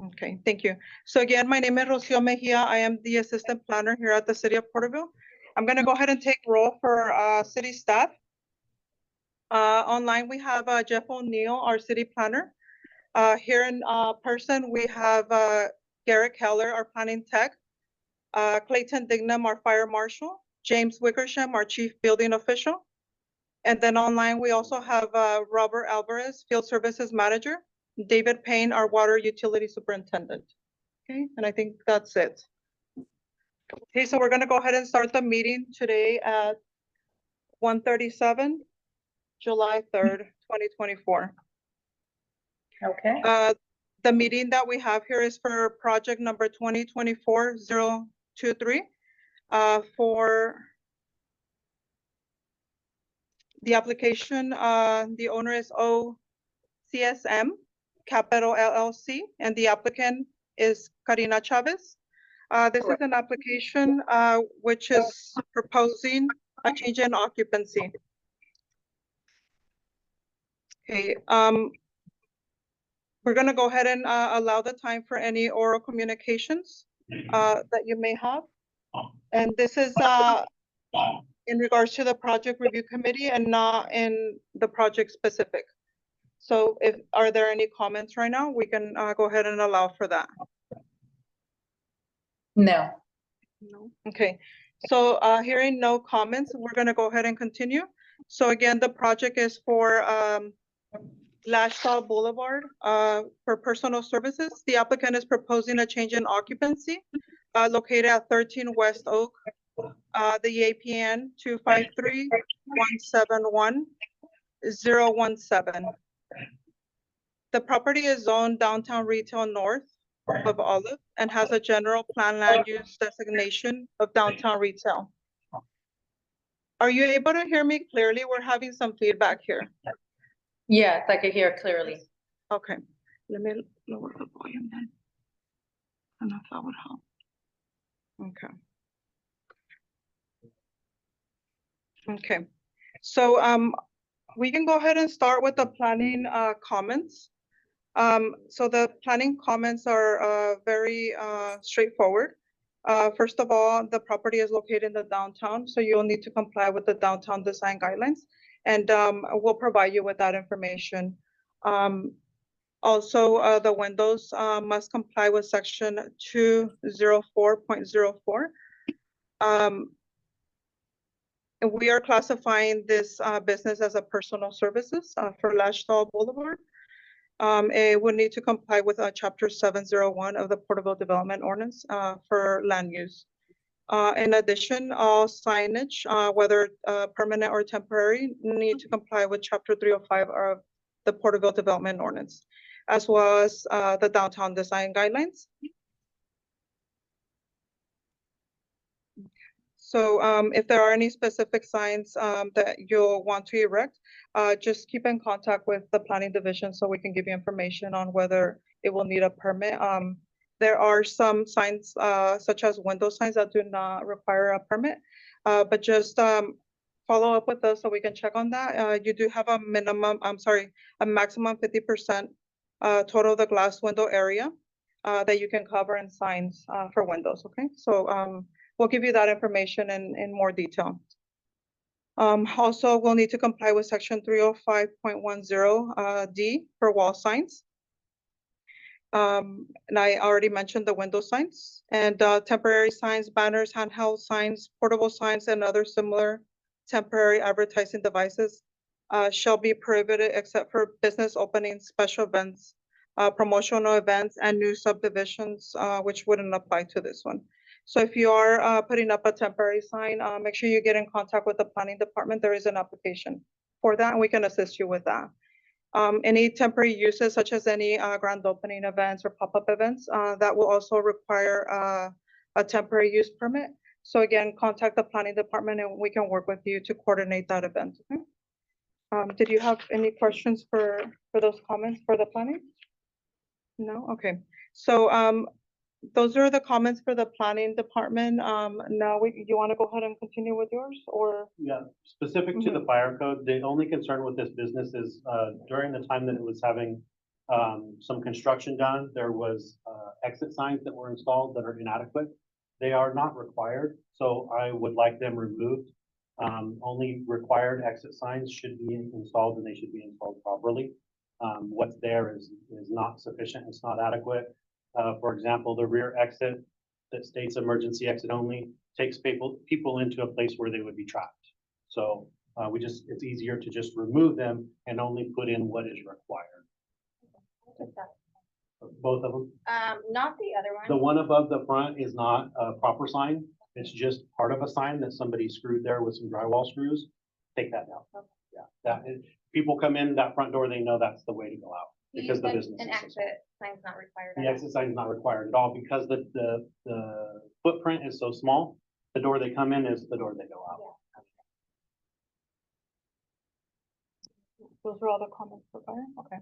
Okay, thank you. So again, my name is Rocio Mejia. I am the assistant planner here at the city of Porterville. I'm going to go ahead and take roll for city staff. Online, we have Jeff O'Neill, our city planner. Here in person, we have Garrett Keller, our planning tech, Clayton Dignam, our fire marshal, James Wickersham, our chief building official. And then online, we also have Robert Alvarez, field services manager, David Payne, our water utility superintendent. Okay, and I think that's it. Okay, so we're going to go ahead and start the meeting today at 1:37, July 3rd, 2024. Okay. The meeting that we have here is for project number 2024-023 for the application. The owner is OCSM Capital LLC, and the applicant is Karina Chavez. This is an application which is proposing a change in occupancy. Okay, we're going to go ahead and allow the time for any oral communications that you may have. And this is in regards to the project review committee and not in the project specific. So are there any comments right now? We can go ahead and allow for that. No. No. Okay. So hearing no comments, we're going to go ahead and continue. So again, the project is for Lashsaw Boulevard for personal services. The applicant is proposing a change in occupancy located at 13 West Oak. The APN 253-171-017. The property is zoned downtown retail north of Olive and has a general plan land use designation of downtown retail. Are you able to hear me clearly? We're having some feedback here. Yes, I could hear clearly. Okay, let me lower the volume then. I don't know if that would help. Okay. Okay, so we can go ahead and start with the planning comments. So the planning comments are very straightforward. First of all, the property is located in the downtown, so you'll need to comply with the downtown design guidelines, and we'll provide you with that information. Also, the windows must comply with section 204.04. And we are classifying this business as a personal services for Lashsaw Boulevard. It would need to comply with chapter 701 of the Porterville Development Ordinance for land use. In addition, all signage, whether permanent or temporary, need to comply with chapter 305 of the Porterville Development Ordinance, as well as the downtown design guidelines. So if there are any specific signs that you'll want to erect, just keep in contact with the planning division so we can give you information on whether it will need a permit. There are some signs such as window signs that do not require a permit, but just follow up with us so we can check on that. You do have a maximum 50% total of the glass window area that you can cover in signs for windows, okay? So we'll give you that information in more detail. Also, we'll need to comply with section 305.10 D for wall signs. And I already mentioned the window signs and temporary signs, banners, handheld signs, portable signs, and other similar temporary advertising devices shall be prohibited except for business openings, special events, promotional events, and new subdivisions, which wouldn't apply to this one. So if you are putting up a temporary sign, make sure you get in contact with the planning department. There is an application for that, and we can assist you with that. Any temporary uses, such as any grand opening events or pop-up events, that will also require a temporary use permit. So again, contact the planning department and we can work with you to coordinate that event. Okay? Did you have any questions for those comments for the planning? No? Okay. So those are the comments for the planning department. Now you want to go ahead and continue with yours, or? Yeah, specific to the fire code, the only concern with this business is during the time that it was having some construction done. There was, exit signs that were installed that are inadequate. They are not required, so I would like them removed. Only required exit signs should be installed and they should be installed properly. What's there is not sufficient, it's not adequate. For example, the rear exit that states emergency exit only takes people into a place where they would be trapped. So it's easier to just remove them and only put in what is required. Both of them. Not the other The one. one above the front is not a proper sign. It's just part of a sign that somebody screwed there with some drywall screws. Take that down. Yeah, that is, people come in that front door, they know that's the way to go out You because the said business. an is so small. exit sign's not required. The exit sign is not required at all because the footprint is so small. The door they come in is the door they go out. Those are all the comments for fire, okay.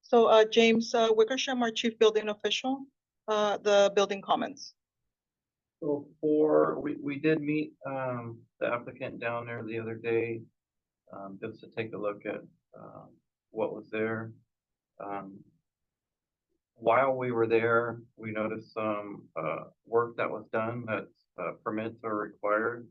So, James Wickersham, our chief building official, the building comments. So we did meet, the applicant down there the other day, just to take a look at, what was there. While we were there, we noticed some, work that was done that, permits are required.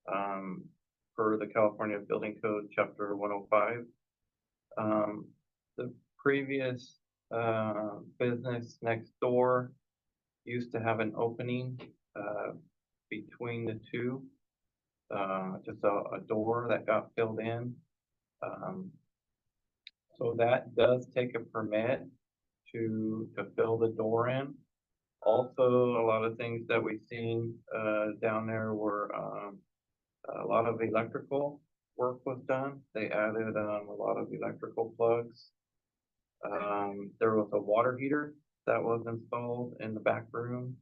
Per the California Building Code, chapter 105. The previous, business next door used to have an opening, between the two. Just a door that got filled in. So that does take a permit to fill the door in. Also, a lot of things that we've seen, down there were, a lot of electrical work was done. They added, a lot of electrical plugs. There was a water heater that was installed in the back room.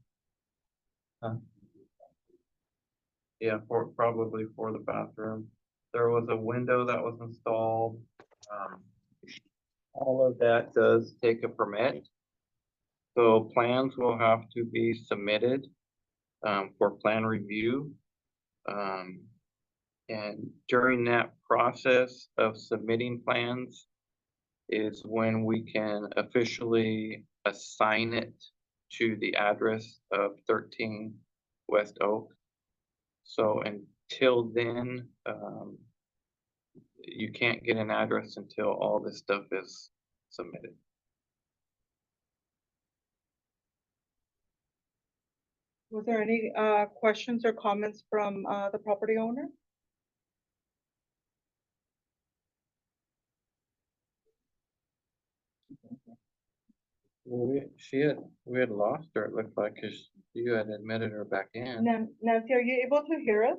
Yeah, probably for the bathroom. There was a window that was installed. All of that does take a permit. So plans will have to be submitted, for plan review. And during that process of submitting plans is when we can officially assign it to the address of 13 West Oak. So until then, you can't get an address until all this stuff is submitted. Was there any questions or comments from the property owner? Well, we had lost her, it looked like, cause you had admitted her back in. Nancy, are you able to hear us?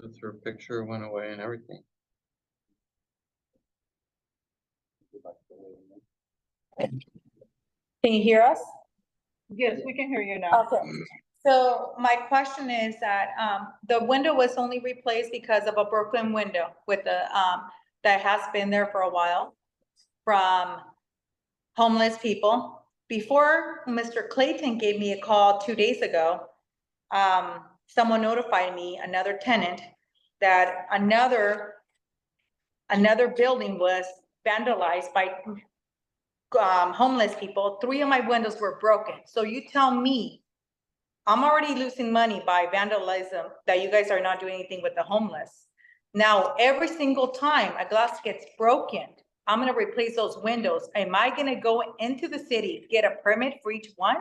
Since her picture went away and everything. Can you hear us? Yes, we can hear you now. Okay, so my question is that, the window was only replaced because of a broken window with the, that has been there for a while from homeless people. Before Mr. Clayton gave me a call 2 days ago, someone notified me, another tenant, that another building was vandalized by homeless people. 3 of my windows were broken. So you tell me, I'm already losing money by vandalism, that you guys are not doing anything with the homeless. Now, every single time a glass gets broken, I'm gonna replace those windows. Am I gonna go into the city, get a permit for each one?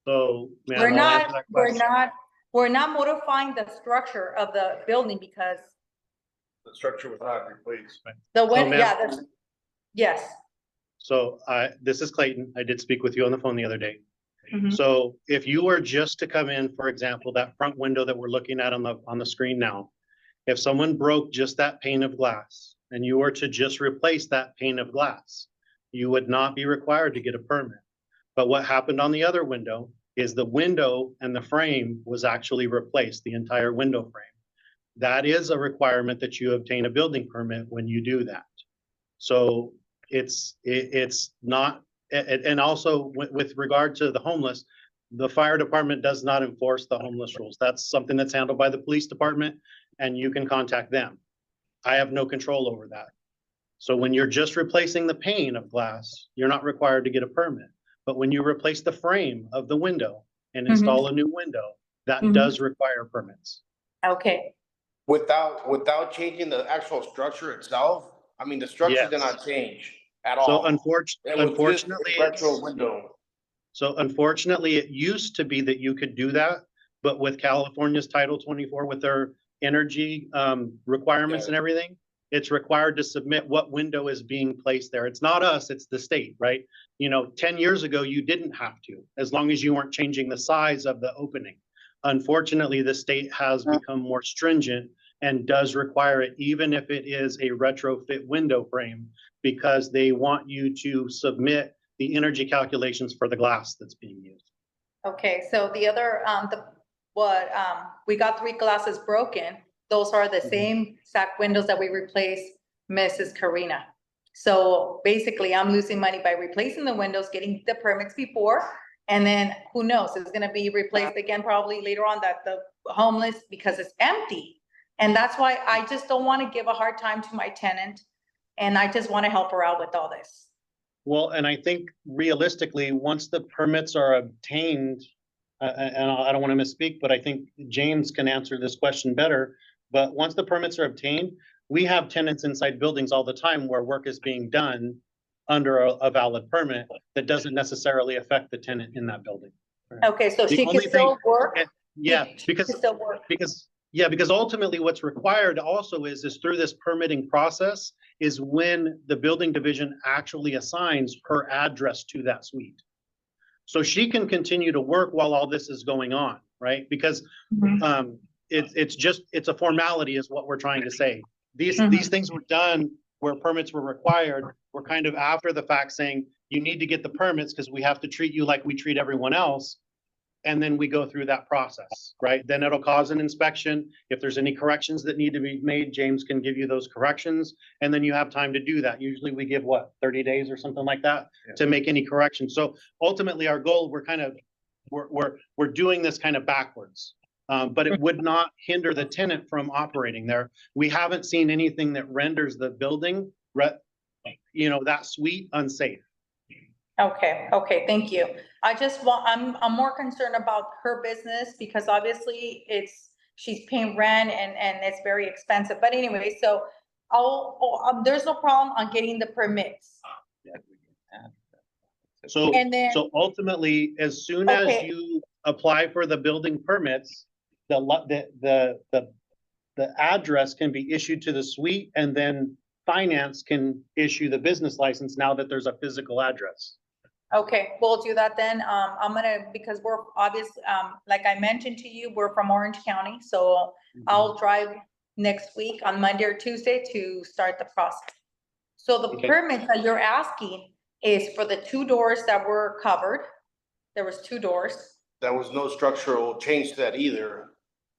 So, ma'am, I'll answer that question. We're not modifying the structure of the building because The structure was not replaced. the wind, ma'am- yeah, yes. So this is Clayton. I did speak with you on the phone the other day. Mhm. So if you were just to come in, for example, that front window that we're looking at on the screen now, if someone broke just that pane of glass and you were to just replace that pane of glass, you would not be required to get a permit. But what happened on the other window is the window and the frame was actually replaced, the entire window frame. That is a requirement that you obtain a building permit when you do that. So it's not, and also with regard to the homeless, the fire department does not enforce the homeless rules. That's something that's handled by the police department and you can contact them. I have no control over that. So when you're just replacing the pane of glass, you're not required to get a permit. But when you replace the frame of the window and install a new window, that Mhm. does require permits. Okay, Without changing the actual structure itself, I mean, the structure did Yes. not change at So all. It was just unfortunately, a retro it's, window. so unfortunately, it used to be that you could do that, but with California's Title 24, with their energy requirements and everything, it's required to submit what window is being placed there. It's not us, it's the state, right? You know, 10 years ago, you didn't have to, as long as you weren't changing the size of the opening. Unfortunately, the state has become more stringent and does require it, even if it is a retrofit window frame, because they want you to submit the energy calculations for the glass that's being used. okay, so the other, we got 3 glasses broken. Those are the Mhm. same exact windows that we replaced Mrs. Karina. So basically, I'm losing money by replacing the windows, getting the permits before, and then who knows, it's gonna be replaced again probably later on, that the homeless, because it's empty. And that's why I just don't wanna give a hard time to my tenant, and I just wanna help her out with all this. Well, and I think realistically, once the permits are obtained, and I don't want to misspeak, but I think James can answer this question better. But once the permits are obtained, we have tenants inside buildings all the time where work is being done under a valid permit that doesn't necessarily affect the tenant in that building. Okay, so The she can only still thing- work? Yeah, She because can still work. because ultimately what's required also is through this permitting process is when the building division actually assigns her address to that suite. So she can continue to work while all this is going on, right? Because it's a formality is what we're trying to say. These things were done where permits were required. We're kind of after the fact saying you need to get the permits because we have to treat you like we treat everyone else. And then we go through that process, right? Then it'll cause an inspection. If there's any corrections that need to be made, James can give you those corrections. And then you have time to do that. Usually we give 30 days or something like that to make any corrections. So ultimately our goal, we're doing this kind of backwards. But it would not hinder the tenant from operating there. We haven't seen anything that renders the building, that suite unsafe. Okay, thank you. I'm more concerned about her business because obviously she's paying rent and it's very expensive. But anyway, so there's no problem on getting the permits. So, And then- so ultimately, as soon as Okay. you apply for the building permits, the address can be issued to the suite and then finance can issue the business license now that there's a physical address. Okay, we'll do that then. Because we're like I mentioned to you, we're from Orange County, so I'll drive next week on Monday or Tuesday to start the process. So the Okay. permit that you're asking is for the 2 doors that were covered. There was 2 doors. There was no structural change to that either.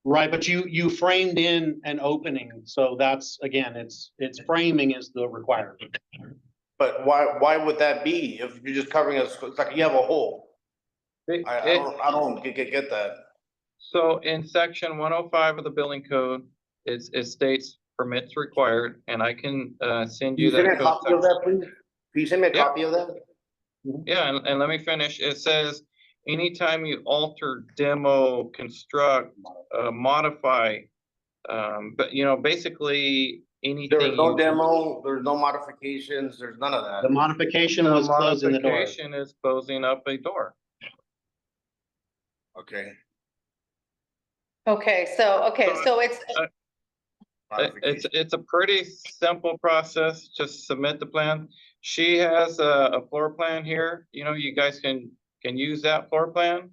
Right, but you framed in an opening, so that's, again, it's framing is the requirement. But why would that be if you're just covering us? It's like you have a hole. I don't get that. So in section 105 of the building code, it states permits required, and I can send Can you you send me that a code copy of that, please? Can you send me a Yeah. copy of that? Yeah, and let me finish. It says, anytime you alter, demo, construct, modify, but basically anything. There was no you- demo, there's no modifications, there's none of The that. modification The was closing the door. modification is closing up a door. Okay. Okay, so it's, Modification. It's a pretty simple process, just submit the plan. She has a floor plan here, you guys can use that floor plan.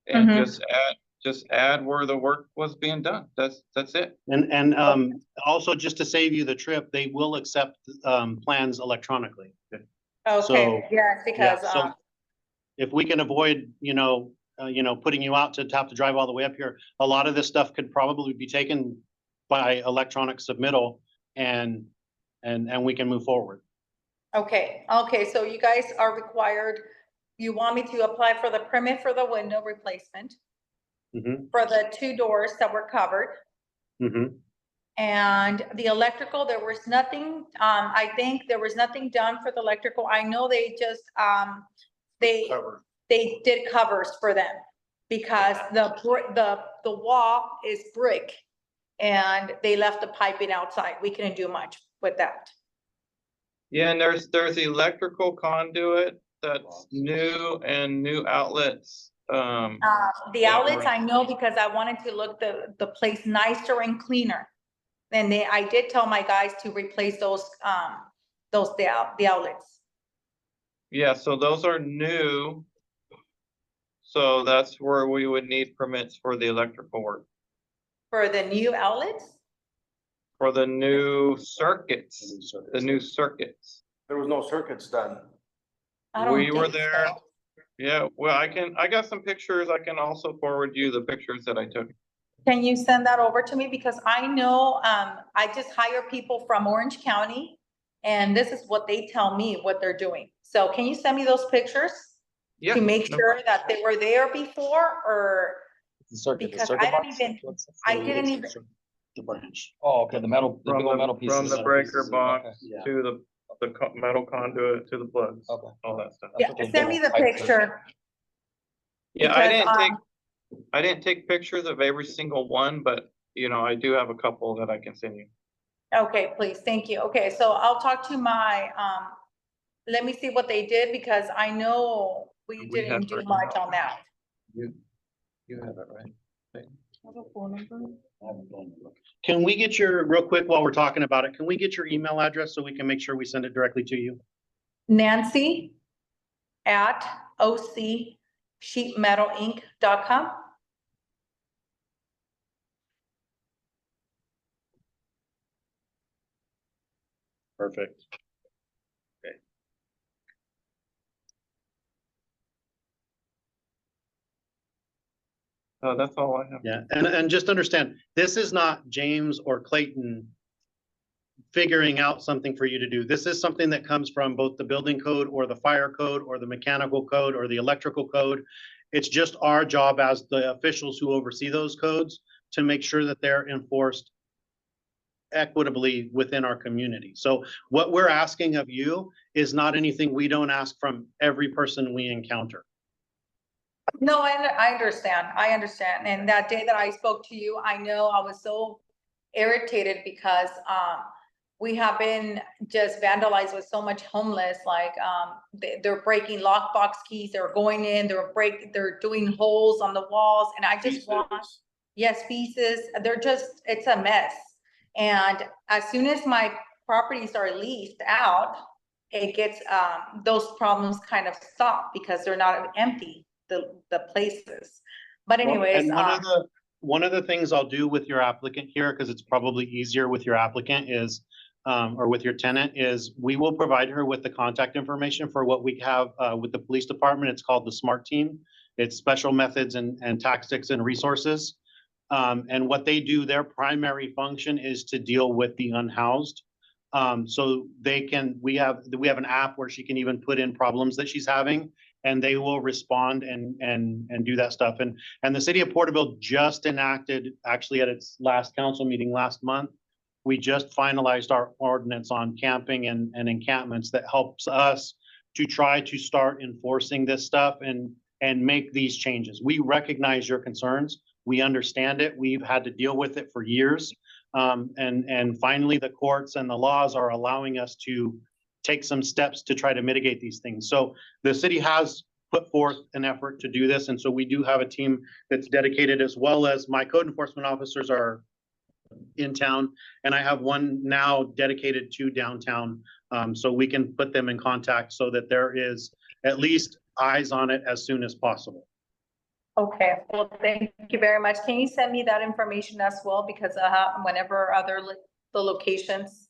And Mhm. just add where the work was being done, that's it. And also just to save you the trip, they will accept plans electronically. okay, yes, because, So if we can avoid, putting you out to have to drive all the way up here, a lot of this stuff could probably be taken by electronic submittal and we can move forward. okay, so you guys are required, you want me to apply for the permit for the window replacement, Mhm, for the 2 doors that were covered, mhm. And the electrical, there was nothing, I think there was nothing done for the electrical. I know they just, they Cover. did covers for them because the wall is brick and they left the piping outside. We couldn't do much with that. Yeah, and there's electrical conduit that's new and new outlets. The Yeah, outlets we're- I know because I wanted to look the place nicer and cleaner. And I did tell my guys to replace the outlets. Yeah, so those are new. So that's where we would need permits for the electrical work, For the new outlets? for the new circuits, the new circuits. There was no circuits done. I don't We were think there. so. Yeah, well, I got some pictures. I can also forward you the pictures that I took. Can you send that over to me? Because I know, I just hire people from Orange County. And this is what they tell me what they're doing. So can you send me those pictures? Yeah. To make no sure that they were there before or, The circuit, the because circuit I don't box? even- I didn't even, The branch. Oh, okay, the metal, the From big old metal the, pieces. from the breaker box Okay. to the metal conduit to the plugs, Okay. all that stuff. That's yeah, what those send me the little pipes are. picture. Yeah, Because, I didn't take pictures of every single one, but you know, I do have a couple that I can send you. Okay, please, thank you. Okay, so I'll talk to my, let me see what they did because I know we We didn't have do her much email. on that. You have it, right? Can we get your, real quick while we're talking about it, can we get your email address so we can make sure we send it directly to you? Nancy at OCSheetMetalInc.com. Perfect. That's all I have. Yeah, and just understand, this is not James or Clayton figuring out something for you to do. This is something that comes from both the building code or the fire code or the mechanical code or the electrical code. It's just our job as the officials who oversee those codes to make sure that they're enforced equitably within our community. So what we're asking of you is not anything we don't ask from every person we encounter. No, I understand. I understand. And that day that I spoke to you, I know I was so irritated because, we have been just vandalized with so much homeless, like, they're breaking lockbox keys, they're going in, they're doing holes on the walls, and I just want, yes, pieces, it's a mess. And as soon as my properties are leased out, it gets, those problems kind of stop because they're not empty, the places. But anyways, And one of the things I'll do with your applicant here, because it's probably easier with your applicant is, or with your tenant, is we will provide her with the contact information for what we have with the police department. It's called the SMART team. It's special methods and tactics and resources. And what they do, their primary function is to deal with the unhoused. So we have an app where she can even put in problems that she's having, and they will respond and do that stuff. And the city of Porterville just enacted, actually at its last council meeting last month, we just finalized our ordinance on camping and encampments that helps us to try to start enforcing this stuff and make these changes. We recognize your concerns. We understand it. We've had to deal with it for years. And finally, the courts and the laws are allowing us to take some steps to try to mitigate these things. So the city has put forth an effort to do this. And so we do have a team that's dedicated, as well as my code enforcement officers are in town. And I have one now dedicated to downtown. So we can put them in contact so that there is at least eyes on it as soon as possible. okay, well, thank you very much. Can you send me that information as well? Because, whenever the locations.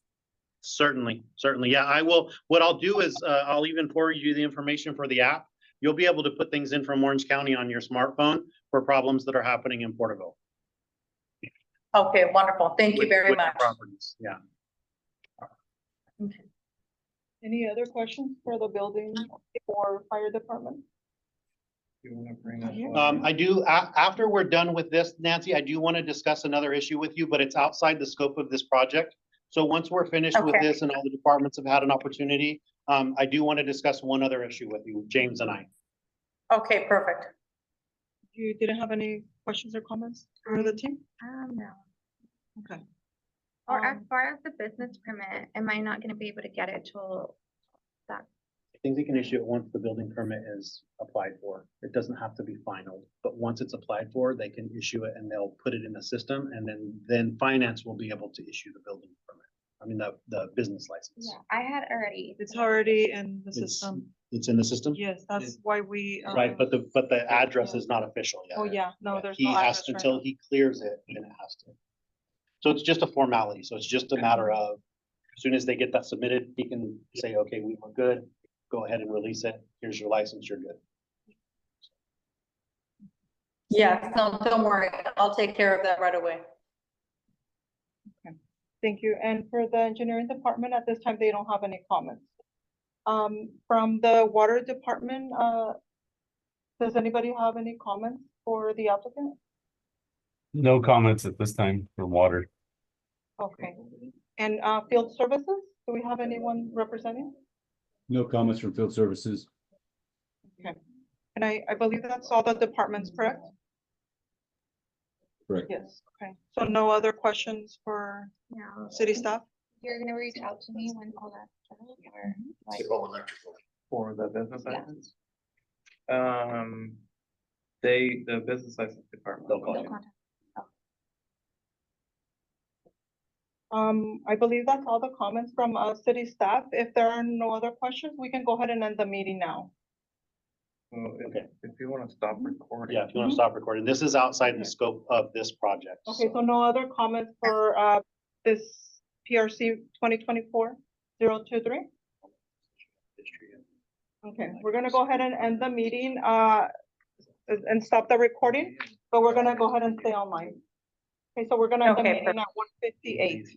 Certainly. Yeah, I will. What I'll do is I'll even forward you the information for the app. You'll be able to put things in from Orange County on your smartphone for problems that are happening in Porterville. Okay, wonderful. Thank you with very the much. properties. Yeah. Any other questions for the building or fire department? You wanna bring up? I do, after we're done with this, Nancy, I do want to discuss another issue with you, but it's outside the scope of this project. So once we're finished with Okay. this and all the departments have had an opportunity, I do want to discuss one other issue with you, James and I. Okay, perfect. You didn't have any questions or comments for the team? No. Okay. Or as Um, far as the business permit, am I not gonna be able to get it till that? I think they can issue it once the building permit is applied for. It doesn't have to be final, but once it's applied for, they can issue it and they'll put it in the system and then finance will be able to issue the building permit. I mean, the business license. Yeah, I had already. It's already in the It's- system. It's in the system? Yes, that's why we. Right, but the address is not official yet. Oh, yeah, no, there's He no has, address right until now. he clears it, then it has to. So it's just a formality, so it's just a matter of, as soon as they get that submitted, he can say, okay, we were good, go ahead and release it, here's your license, you're good. Yeah, no, don't worry. I'll take care of that right away. Thank you. And for the engineering department, at this time, they don't have any comments. From the water department, does anybody have any comments for the applicant? No comments at this time from water. Okay. And, field services, do we have anyone representing? No comments from field services. Okay. And I believe that's all the departments, correct? Correct. Yes, okay. So no other questions for Yeah, city staff? you're gonna reach out to me when all that's done, or like, Civil electrical. For the business Yeah. license? The business license department. will call no you. contact. I believe that's all the comments from, city staff. If there are no other questions, we can go ahead and end the meeting now. Well, Okay. if you wanna stop recording. Yeah, if you want to stop recording, this is outside the scope of this project. Okay, so no other comments for, this PRC 2024-023? Okay, we're gonna go ahead and end the meeting, and stop the recording, but we're gonna go ahead and stay online. Okay, so we're gonna end the Okay, meeting at 1:58.